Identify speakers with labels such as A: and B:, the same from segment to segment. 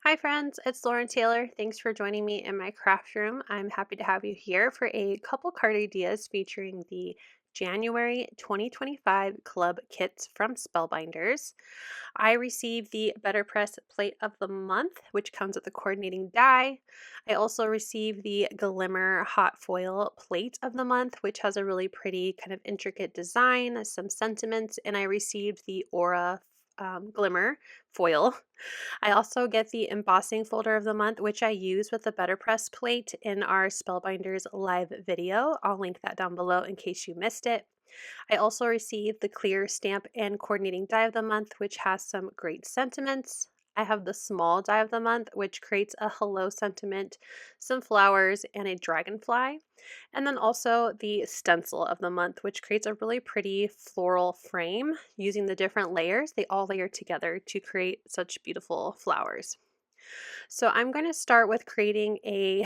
A: Hi friends, it's Lauren Taylor. Thanks for joining me in my craft room. I'm happy to have you here for a couple card ideas featuring the January 2025 club kits from Spellbinders. I received the BetterPress plate of the month, which comes with the coordinating die. I also received the Glimmer hot foil plate of the month, which has a really pretty kind of intricate design, some sentiments, and I received the Aura Glimmer foil. I also get the embossing folder of the month, which I use with the BetterPress plate in our Spellbinders live video. I'll link that down below in case you missed it. I also received the clear stamp and coordinating die of the month, which has some great sentiments. I have the small die of the month, which creates a hello sentiment, some flowers, and a dragonfly. And then also the stencil of the month, which creates a really pretty floral frame using the different layers. They all layer together to create such beautiful flowers. So I'm going to start with creating a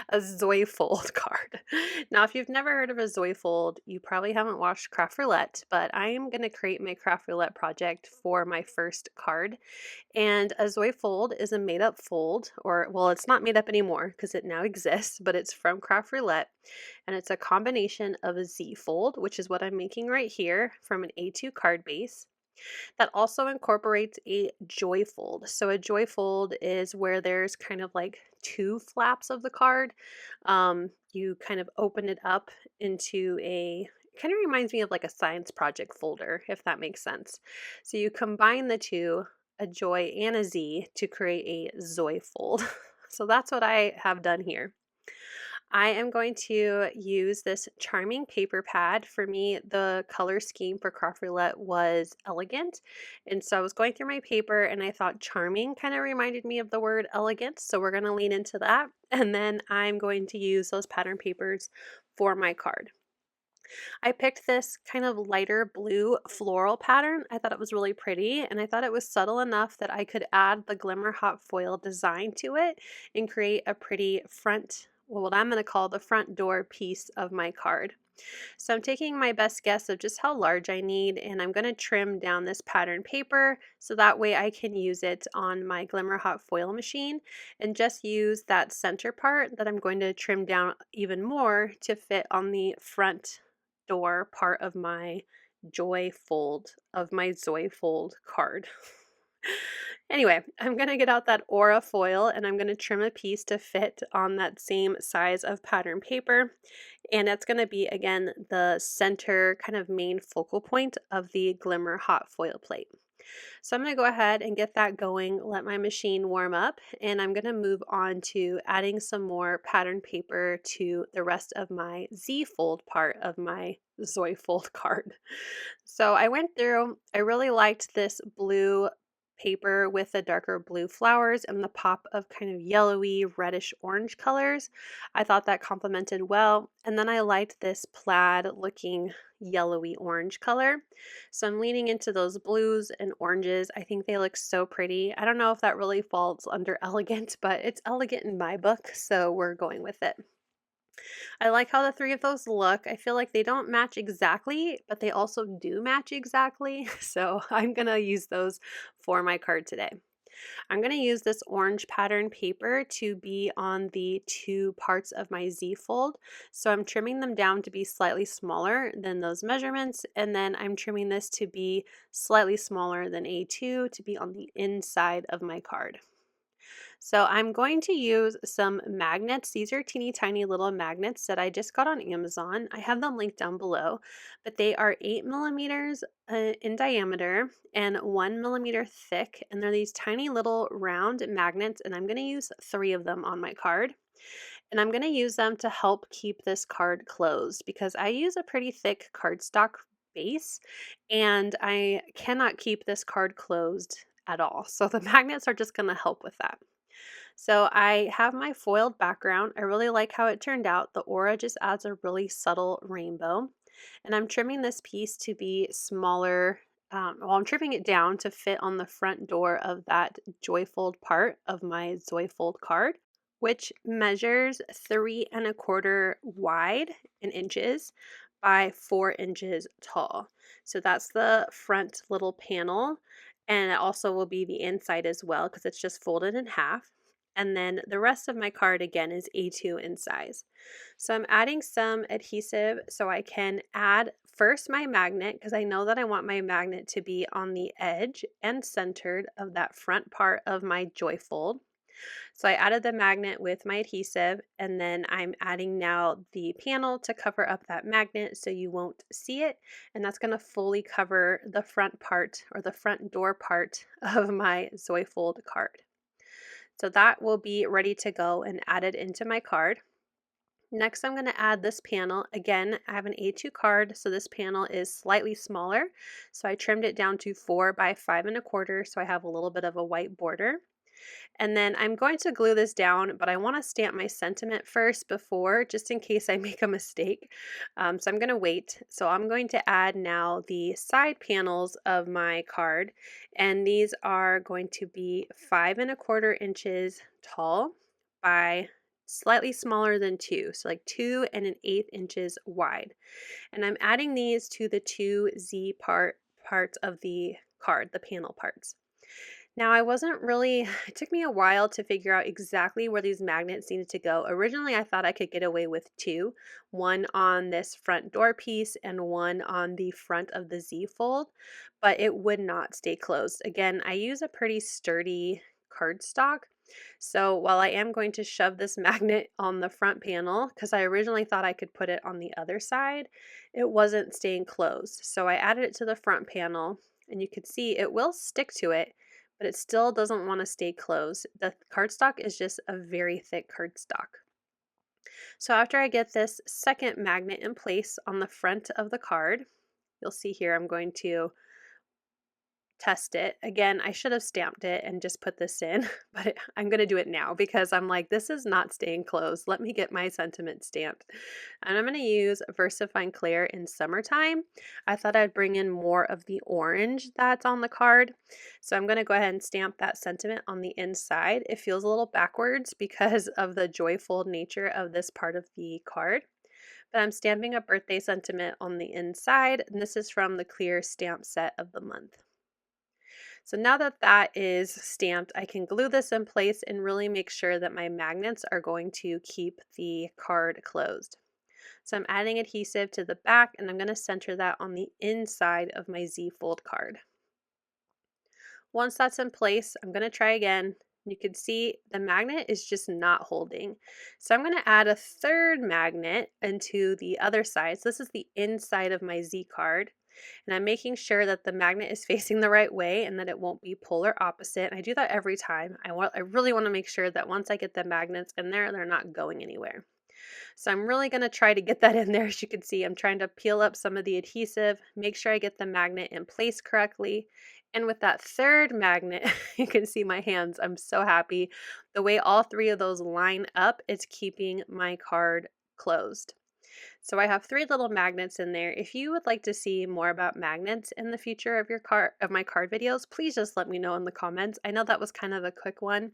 A: a Zoyfold card. Now, if you've never heard of a Zoyfold, you probably haven't watched Craft Roulette, but I am going to create my Craft Roulette project for my first card. And a Zoyfold is a made up fold, or well, it's not made up anymore because it now exists, but it's from Craft Roulette. And it's a combination of a Z fold, which is what I'm making right here from an A2 card base that also incorporates a joy fold. So a joy fold is where there's kind of like two flaps of the card. You kind of open it up into a kind of reminds me of like a science project folder, if that makes sense. So you combine the two, a joy and a Z, to create a Zoy fold. So that's what I have done here. I am going to use this charming paper pad. For me, the color scheme for Craft Roulette was elegant. And so I was going through my paper and I thought charming kind of reminded me of the word elegant. So we're going to lean into that. And then I'm going to use those pattern papers for my card. I picked this kind of lighter blue floral pattern. I thought it was really pretty and I thought it was subtle enough that I could add the Glimmer hot foil design to it and create a pretty front, well, what I'm going to call the front door piece of my card. So I'm taking my best guess of just how large I need and I'm going to trim down this pattern paper so that way I can use it on my Glimmer hot foil machine and just use that center part that I'm going to trim down even more to fit on the front door part of my Zoyfold card. Anyway, I'm going to get out that Aura foil and I'm going to trim a piece to fit on that same size of pattern paper. And that's going to be, again, the center kind of main focal point of the Glimmer hot foil plate. So I'm going to go ahead and get that going, let my machine warm up, and I'm going to move on to adding some more pattern paper to the rest of my Z fold part of my Zoyfold card. So I went through, I really liked this blue paper with the darker blue flowers and the pop of kind of yellowy reddish orange colors. I thought that complemented well. And then I liked this plaid looking yellowy orange color. So I'm leaning into those blues and oranges. I think they look so pretty. I don't know if that really falls under elegant, but it's elegant in my book, so we're going with it. I like how the three of those look. I feel like they don't match exactly, but they also do match exactly. So I'm going to use those for my card today. I'm going to use this orange pattern paper to be on the two parts of my Z fold. So I'm trimming them down to be slightly smaller than those measurements. And then I'm trimming this to be slightly smaller than A2 to be on the inside of my card. So I'm going to use some magnets. These are teeny tiny little magnets that I just got on Amazon. I have them linked down below, but they are 8 millimeters in diameter and 1 millimeter thick. And they're these tiny little round magnets, and I'm going to use 3 of them on my card. And I'm going to use them to help keep this card closed because I use a pretty thick cardstock base and I cannot keep this card closed at all. So the magnets are just going to help with that. So I have my foiled background. I really like how it turned out. The aura just adds a really subtle rainbow. And I'm trimming this piece to be smaller. I'm trimming it down to fit on the front door of that Joyfold part of my Zoyfold card, which measures 3¼ wide in inches by 4 inches tall. So that's the front little panel. and it also will be the inside as well because it's just folded in half. And then the rest of my card again is A2 in size. So I'm adding some adhesive so I can add first my magnet because I know that I want my magnet to be on the edge and centered of that front part of my Zoyfold. So I added the magnet with my adhesive, and then I'm adding now the panel to cover up that magnet so you won't see it, and that's going to fully cover the front part or the front door part of my Zoyfold card. So that will be ready to go and added into my card. Next, I'm going to add this panel. Again, I have an A2 card, so this panel is slightly smaller. So I trimmed it down to 4 by 5 1/4, so I have a little bit of a white border. And then I'm going to glue this down, but I want to stamp my sentiment first before, just in case I make a mistake. So I'm going to wait. So I'm going to add now the side panels of my card, and these are going to be 5 1/4 inches tall by slightly smaller than 2, so like 2 1/8 inches wide. And I'm adding these to the two Z parts of the card, the panel parts. Now, I wasn't really, it took me a while to figure out exactly where these magnets needed to go. Originally, I thought I could get away with two, one on this front door piece and one on the front of the Z fold, but it would not stay closed. Again, I use a pretty sturdy cardstock. So while I am going to shove this magnet on the front panel, because I originally thought I could put it on the other side, it wasn't staying closed. So I added it to the front panel, and you can see it will stick to it, but it still doesn't want to stay closed. The cardstock is just a very thick cardstock. So after I get this second magnet in place on the front of the card, you'll see here I'm going to test it. Again, I should have stamped it and just put this in, but I'm going to do it now because I'm like, this is not staying closed. Let me get my sentiment stamped. And I'm going to use VersaFine Clear in Summertime. I thought I'd bring in more of the orange that's on the card. So I'm going to go ahead and stamp that sentiment on the inside. It feels a little backwards because of the Zoyfold nature of this part of the card. But I'm stamping a birthday sentiment on the inside, and this is from the Clear Stamp Set of the month. So now that that is stamped, I can glue this in place and really make sure that my magnets are going to keep the card closed. So I'm adding adhesive to the back, and I'm going to center that on the inside of my Z fold card. Once that's in place, I'm going to try again. You can see the magnet is just not holding. So I'm going to add a third magnet into the other side. So this is the inside of my Z card. And I'm making sure that the magnet is facing the right way and that it won't be polar opposite. I do that every time. I really want to make sure that once I get the magnets in there, they're not going anywhere. So I'm really going to try to get that in there. As you can see, I'm trying to peel up some of the adhesive, make sure I get the magnet in place correctly. And with that third magnet, you can see my hands. I'm so happy. The way all three of those line up, it's keeping my card closed. So I have 3 little magnets in there. If you would like to see more about magnets in the future of my card videos, please just let me know in the comments. I know that was kind of a quick one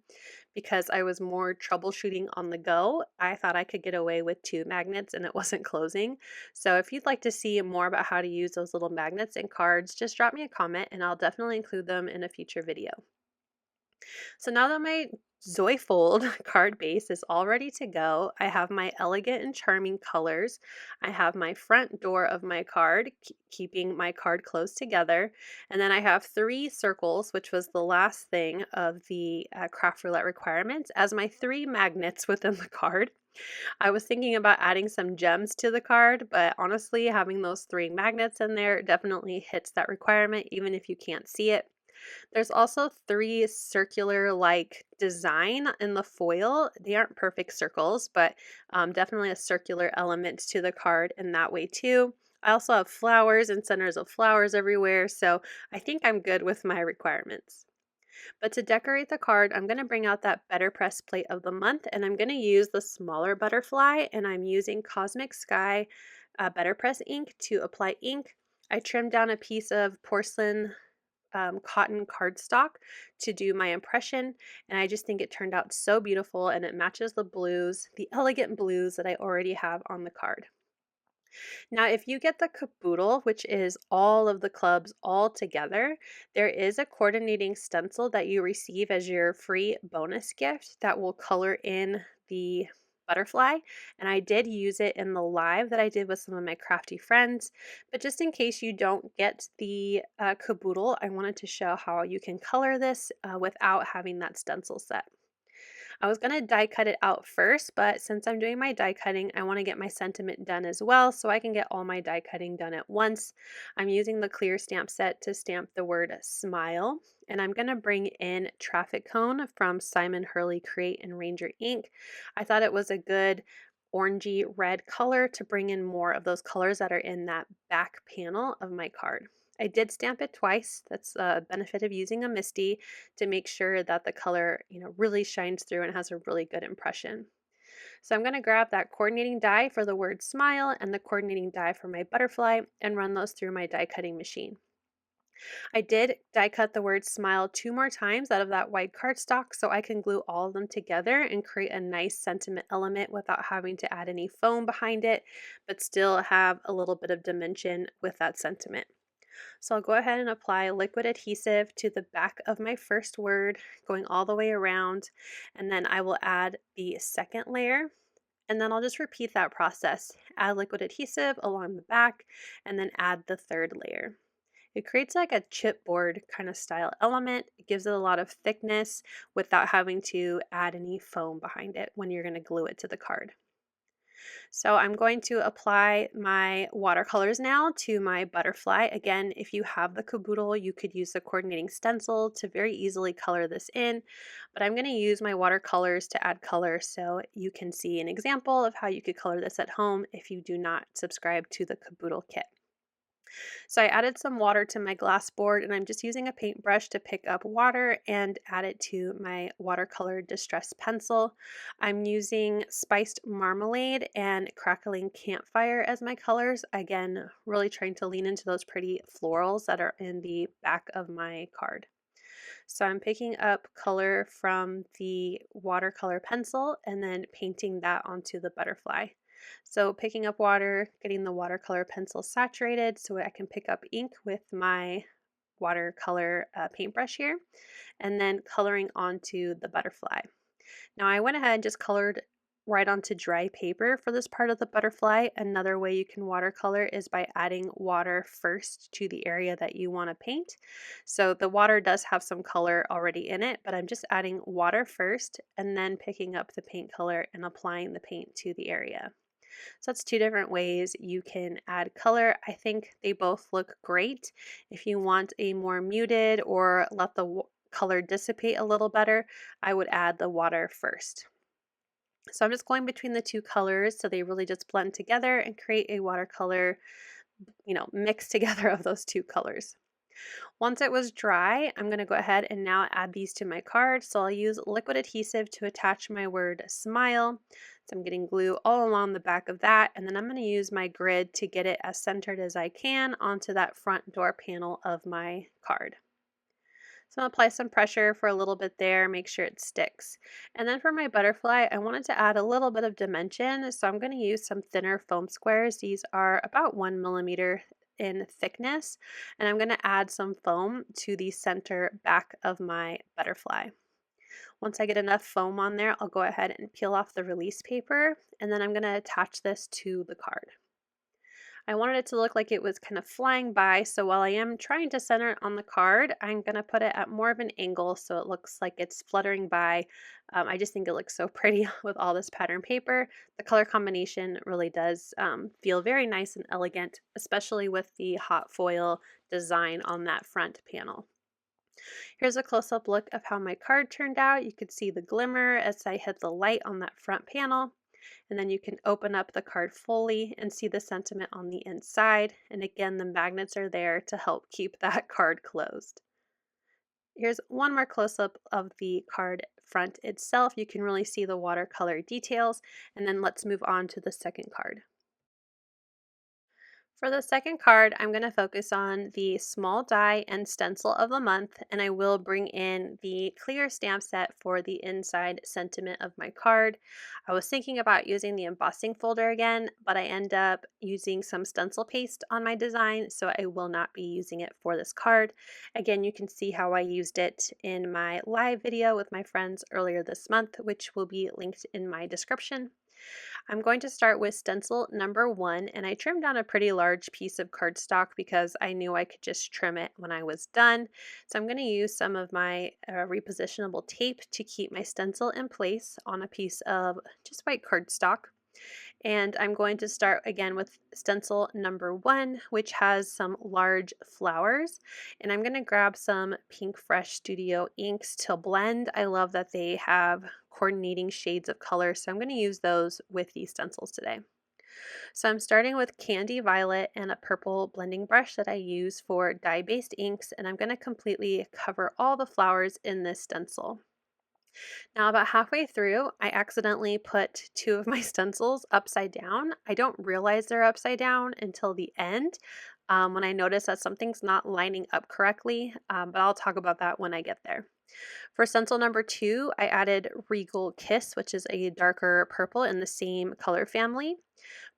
A: because I was more troubleshooting on the go. I thought I could get away with 2 magnets and it wasn't closing. So if you'd like to see more about how to use those little magnets in cards, just drop me a comment and I'll definitely include them in a future video. So now that my Zoyfold card base is all ready to go, I have my elegant and charming colors. I have my front door of my card, keeping my card closed together. And then I have 3 circles, which was the last thing of the craft roulette requirements, as my 3 magnets within the card. I was thinking about adding some gems to the card, but honestly, having those 3 magnets in there definitely hits that requirement, even if you can't see it. There's also 3 circular-like design in the foil. They aren't perfect circles, but definitely a circular element to the card in that way too. I also have flowers and centers of flowers everywhere, so I think I'm good with my requirements. But to decorate the card, I'm going to bring out that BetterPress plate of the month, and I'm going to use the smaller butterfly, and I'm using Cosmic Sky BetterPress ink to apply ink. I trimmed down a piece of porcelain cotton cardstock to do my impression, and I just think it turned out so beautiful and it matches the blues, the elegant blues that I already have on the card. Now, if you get the caboodle, which is all of the clubs all together, there is a coordinating stencil that you receive as your free bonus gift that will color in the butterfly. And I did use it in the live that I did with some of my crafty friends. But just in case you don't get the caboodle, I wanted to show how you can color this without having that stencil set. I was going to die cut it out first, but since I'm doing my die cutting, I want to get my sentiment done as well so I can get all my die cutting done at once. I'm using the clear stamp set to stamp the word smile, and I'm going to bring in Traffic Cone from Simon Hurley Create and Ranger ink. I thought it was a good orangey red color to bring in more of those colors that are in that back panel of my card. I did stamp it twice. That's a benefit of using a MISTI to make sure that the color, really shines through and has a really good impression. So I'm going to grab that coordinating die for the word smile and the coordinating die for my butterfly and run those through my die cutting machine. I did die cut the word smile 2 more times out of that white cardstock so I can glue all of them together and create a nice sentiment element without having to add any foam behind it, but still have a little bit of dimension with that sentiment. So I'll go ahead and apply liquid adhesive to the back of my first word, going all the way around, and then I will add the second layer, and then I'll just repeat that process. Add liquid adhesive along the back, and then add the third layer. It creates like a chipboard kind of style element. It gives it a lot of thickness without having to add any foam behind it when you're going to glue it to the card. So I'm going to apply my watercolors now to my butterfly. Again, if you have the caboodle, you could use the coordinating stencil to very easily color this in, but I'm going to use my watercolors to add color so you can see an example of how you could color this at home if you do not subscribe to the caboodle kit. So I added some water to my glass board and I'm just using a paintbrush to pick up water and add it to my watercolor distress pencil. I'm using Spiced Marmalade and Crackling Campfire as my colors. Again, really trying to lean into those pretty florals that are in the back of my card. So I'm picking up color from the watercolor pencil and then painting that onto the butterfly. So picking up water, getting the watercolor pencil saturated so I can pick up ink with my watercolor paintbrush here, and then coloring onto the butterfly. Now I went ahead and just colored right onto dry paper for this part of the butterfly. Another way you can watercolor is by adding water first to the area that you want to paint. So the water does have some color already in it, but I'm just adding water first and then picking up the paint color and applying the paint to the area. So that's 2 different ways you can add color. I think they both look great. If you want a more muted or let the color dissipate a little better, I would add the water first. So I'm just going between the 2 colors so they really just blend together and create a watercolor, mix together of those 2 colors. Once it was dry, I'm going to go ahead and now add these to my card. So I'll use liquid adhesive to attach my word smile. So I'm getting glue all along the back of that, and then I'm going to use my grid to get it as centered as I can onto that front door panel of my card. So I'll apply some pressure for a little bit there, make sure it sticks. And then for my butterfly, I wanted to add a little bit of dimension, so I'm going to use some thinner foam squares. These are about 1 millimeter in thickness, and I'm going to add some foam to the center back of my butterfly. Once I get enough foam on there, I'll go ahead and peel off the release paper, and then I'm going to attach this to the card. I wanted it to look like it was kind of flying by, so while I am trying to center it on the card, I'm going to put it at more of an angle so it looks like it's fluttering by. I just think it looks so pretty with all this pattern paper. The color combination really does feel very nice and elegant, especially with the hot foil design on that front panel. Here's a close-up look of how my card turned out. You could see the glimmer as I hit the light on that front panel. And then you can open up the card fully and see the sentiment on the inside. And again, the magnets are there to help keep that card closed. Here's one more close-up of the card front itself. You can really see the watercolor details. And then let's move on to the second card. For the second card, I'm going to focus on the small die and stencil of the month, and I will bring in the clear stamp set for the inside sentiment of my card. I was thinking about using the embossing folder again, but I end up using some stencil paste on my design, so I will not be using it for this card. Again, you can see how I used it in my live video with my friends earlier this month, which will be linked in my description. I'm going to start with stencil number 1, and I trimmed down a pretty large piece of cardstock because I knew I could just trim it when I was done. So I'm going to use some of my repositionable tape to keep my stencil in place on a piece of just white cardstock. And I'm going to start again with stencil number 1, which has some large flowers. And I'm going to grab some Pinkfresh Studio inks to blend. I love that they have coordinating shades of color, so I'm going to use those with these stencils today. So I'm starting with Candy Violet and a purple blending brush that I use for dye-based inks, and I'm going to completely cover all the flowers in this stencil. Now, about halfway through, I accidentally put two of my stencils upside down. I don't realize they're upside down until the end when I notice that something's not lining up correctly, but I'll talk about that when I get there. For stencil number 2, I added Regal Kiss, which is a darker purple in the same color family.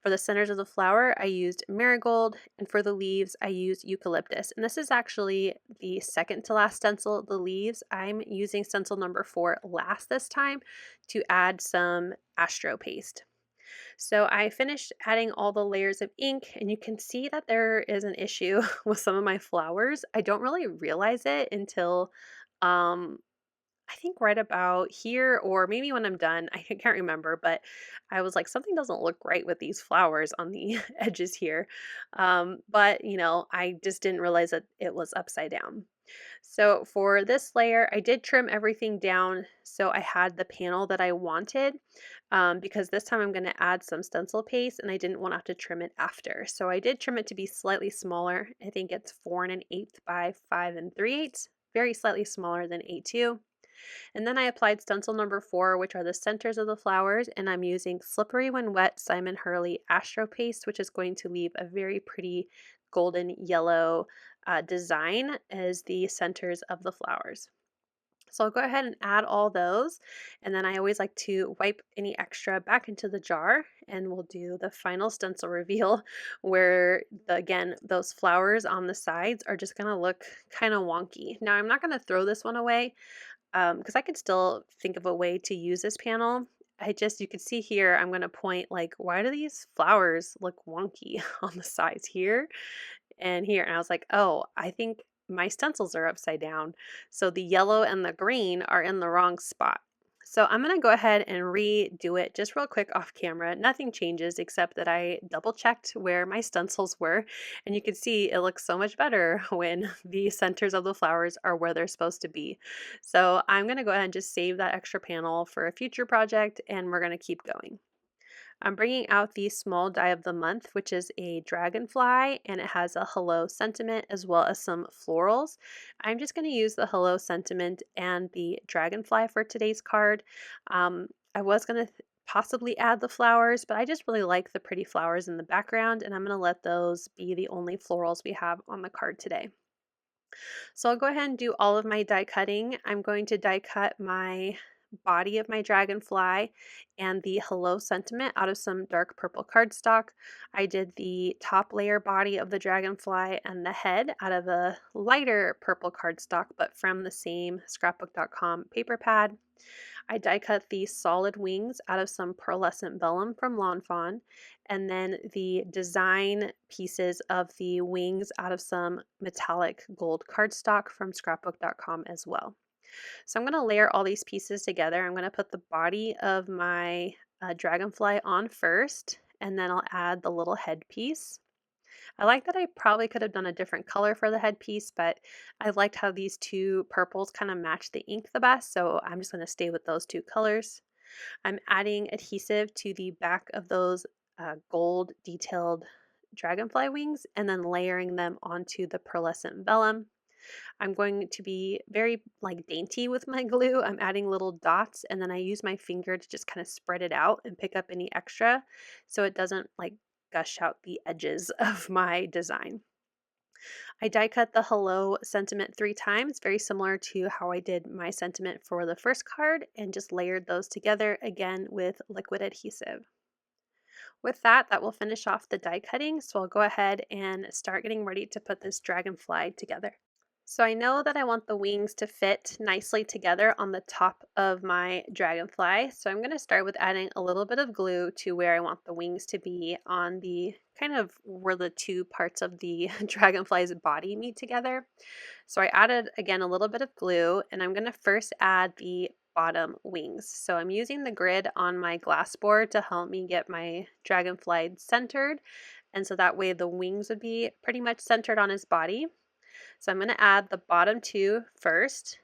A: For the centers of the flower, I used Marigold, and for the leaves, I used Eucalyptus. And this is actually the second to last stencil, the leaves. I'm using stencil number 4 last this time to add some Astro paste. So I finished adding all the layers of ink, and you can see that there is an issue with some of my flowers. I don't really realize it until um, I think right about here, or maybe when I'm done. I can't remember, but I was like, something doesn't look right with these flowers on the edges here. But I just didn't realize that it was upside down. So for this layer, I did trim everything down so I had the panel that I wanted, because this time I'm going to add some stencil paste and I didn't want to have to trim it after. So I did trim it to be slightly smaller. I think it's 4 1/8 by 5 3/8, very slightly smaller than A2. And then I applied stencil number 4, which are the centers of the flowers, and I'm using Slippery When Wet Simon Hurley Astro Paste, which is going to leave a very pretty golden yellow design as the centers of the flowers. So I'll go ahead and add all those, and then I always like to wipe any extra back into the jar, and we'll do the final stencil reveal where, again, those flowers on the sides are just going to look kind of wonky. Now I'm not going to throw this one away because I could still think of a way to use this panel. You can see here, I'm going to point like, why do these flowers look wonky on the sides here and here? And I was like, oh, I think my stencils are upside down. So the yellow and the green are in the wrong spot. So I'm going to go ahead and redo it just real quick off camera. Nothing changes except that I double checked where my stencils were. And you can see it looks so much better when the centers of the flowers are where they're supposed to be. So I'm going to go ahead and just save that extra panel for a future project, and we're going to keep going. I'm bringing out the small die of the month, which is a dragonfly, and it has a hello sentiment as well as some florals. I'm just going to use the hello sentiment and the dragonfly for today's card. I was going to possibly add the flowers, but I just really like the pretty flowers in the background, and I'm going to let those be the only florals we have on the card today. So I'll go ahead and do all of my die cutting. I'm going to die cut my body of my dragonfly and the hello sentiment out of some dark purple cardstock. I did the top layer body of the dragonfly and the head out of a lighter purple cardstock, but from the same scrapbook.com paper pad. I die cut the solid wings out of some pearlescent vellum from Fawn, and then the design pieces of the wings out of some metallic gold cardstock from scrapbook.com as well. So I'm going to layer all these pieces together. I'm going to put the body of my dragonfly on first, and then I'll add the little headpiece. I like that I probably could have done a different color for the headpiece, but I liked how these two purples kind of match the ink the best, so I'm just going to stay with those two colors. I'm adding adhesive to the back of those gold detailed dragonfly wings and then layering them onto the pearlescent vellum. I'm going to be very dainty with my glue. I'm adding little dots, and then I use my finger to just kind of spread it out and pick up any extra so it doesn't gush out the edges of my design. I die cut the hello sentiment 3 times, very similar to how I did my sentiment for the first card, and just layered those together again with liquid adhesive. With that, that will finish off the die cutting, so I'll go ahead and start getting ready to put this dragonfly together. So I know that I want the wings to fit nicely together on the top of my dragonfly. So I'm going to start with adding a little bit of glue to where I want the wings to be on the kind of where the two parts of the dragonfly's body meet together. So I added again a little bit of glue, and I'm going to first add the bottom wings. So I'm using the grid on my glass board to help me get my dragonfly centered. And so that way the wings would be pretty much centered on his body. So I'm going to add the bottom 2 first,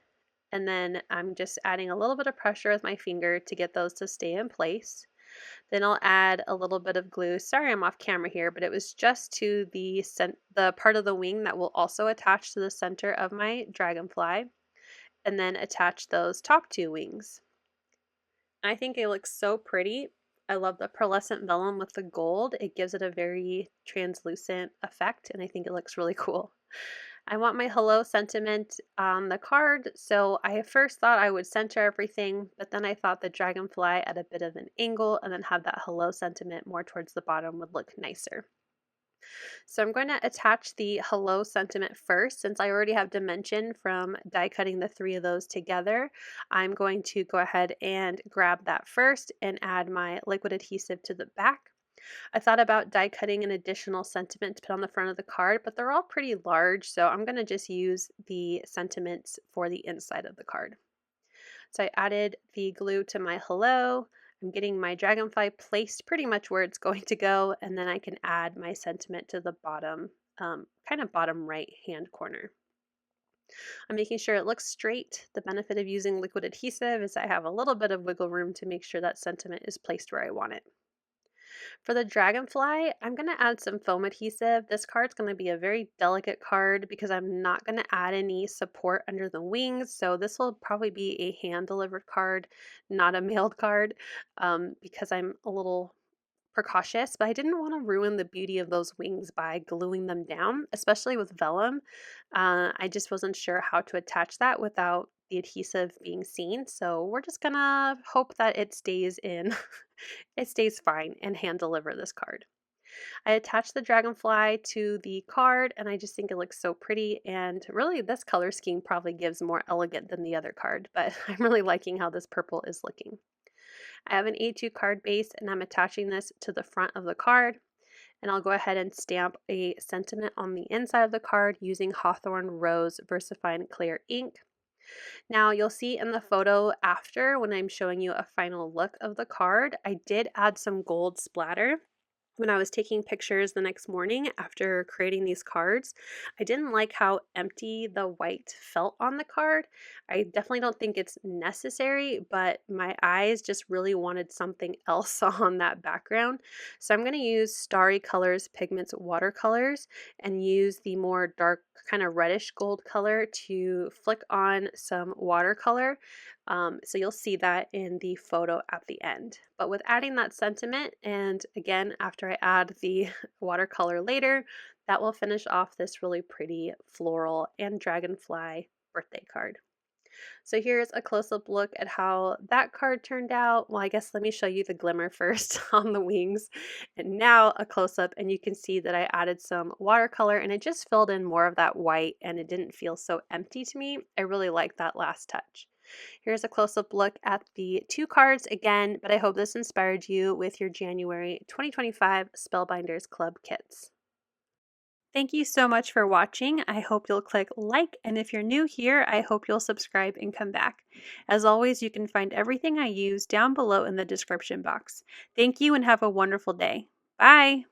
A: and then I'm just adding a little bit of pressure with my finger to get those to stay in place. Then I'll add a little bit of glue. Sorry, I'm off camera here, but it was just to the part of the wing that will also attach to the center of my dragonfly, and then attach those top 2 wings. I think it looks so pretty. I love the pearlescent vellum with the gold. It gives it a very translucent effect, and I think it looks really cool. I want my hello sentiment on the card, so I at first thought I would center everything, but then I thought the dragonfly at a bit of an angle and then have that hello sentiment more towards the bottom would look nicer. So I'm going to attach the hello sentiment first. Since I already have dimension from die cutting the 3 of those together, I'm going to go ahead and grab that first and add my liquid adhesive to the back. I thought about die cutting an additional sentiment to put on the front of the card, but they're all pretty large, so I'm going to just use the sentiments for the inside of the card. So I added the glue to my hello. I'm getting my dragonfly placed pretty much where it's going to go, and then I can add my sentiment to the bottom, kind of bottom right hand corner. I'm making sure it looks straight. The benefit of using liquid adhesive is I have a little bit of wiggle room to make sure that sentiment is placed where I want it. For the dragonfly, I'm going to add some foam adhesive. This card's going to be a very delicate card because I'm not going to add any support under the wings. So this will probably be a hand-delivered card, not a mailed card, because I'm a little precautious, but I didn't want to ruin the beauty of those wings by gluing them down, especially with vellum. I just wasn't sure how to attach that without the adhesive being seen. So we're just gonna hope that it stays in, it stays fine, and hand deliver this card. I attached the dragonfly to the card, and I just think it looks so pretty, and really this color scheme probably gives more elegant than the other card, but I'm really liking how this purple is looking. I have an A2 card base, and I'm attaching this to the front of the card, and I'll go ahead and stamp a sentiment on the inside of the card using Hawthorne Rose VersaFine Clear ink. Now you'll see in the photo after, when I'm showing you a final look of the card, I did add some gold splatter. When I was taking pictures the next morning after creating these cards, I didn't like how empty the white felt on the card. I definitely don't think it's necessary, but my eyes just really wanted something else on that background. So I'm going to use Starry Colors Pigments watercolors and use the more dark kind of reddish gold color to flick on some watercolor. So you'll see that in the photo at the end. But with adding that sentiment, and again, after I add the watercolor later, that will finish off this really pretty floral and dragonfly birthday card. So here's a close-up look at how that card turned out. Well, I guess let me show you the glimmer first on the wings. And now a close-up, and you can see that I added some watercolor and it just filled in more of that white and it didn't feel so empty to me. I really like that last touch. Here's a close-up look at the 2 cards again, but I hope this inspired you with your January 2025 Spellbinders Club kits. Thank you so much for watching. I hope you'll click like, and if you're new here, I hope you'll subscribe and come back. As always, you can find everything I use down below in the description box. Thank you and have a wonderful day. Bye!